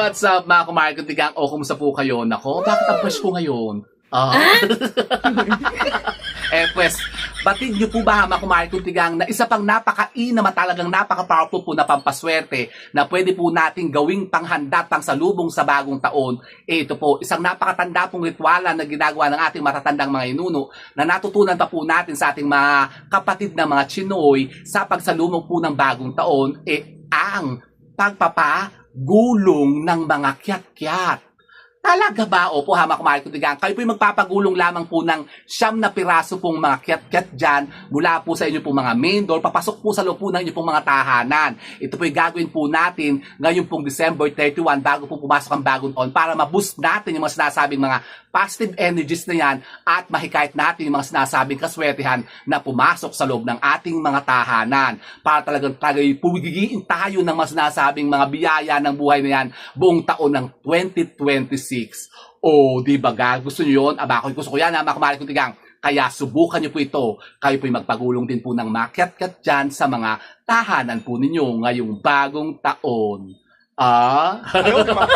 What's up mga kumare kuntigang? O kumusta po kayo? Nako, bakit ang fresh ko ngayon? Pues, batid niyo po ba mga kumare kuntigang na isa pang napaka-inama talagang napaka-powerful po na pampaswerte na pwede po nating gawing panghanda pang salubong sa bagong taon. Ito po, isang napakatanda pong ritualan na ginagawa ng ating matatandang mga inuno na natutunan pa po natin sa ating mga kapatid na mga Chinoy sa pagsalubong po ng bagong taon, ang pagpapagulong ng mga kiat-kiat. Talaga ba? Opo ha, mga kumare kuntigang. Kayo po'y magpapagulong lamang po ng 9 na piraso pong mga kiat-kiat dyan mula po sa inyo pong mga main door, papasok po sa loob po ng inyo pong mga tahanan. Ito po'y gagawin po natin ngayon pong December 31 bago po pumasok ang bagong taon para ma-boost natin yung mga sinasabing mga positive energies na yan at mahikayat natin yung mga sinasabing kaswertihan na pumasok sa loob ng ating mga tahanan para talagang pugigiin tayo ng mga sinasabing mga biyaya ng buhay na yan buong taon ng 2026. Di ba ga? Gusto nyo yun? Gusto ko yan ha, mga kumare kuntigang. Kaya subukan nyo po ito. Kayo po'y magpagulong din po ng makiat-kiat dyan sa mga tahanan po ninyo ngayong bagong taon. Ayaw naman.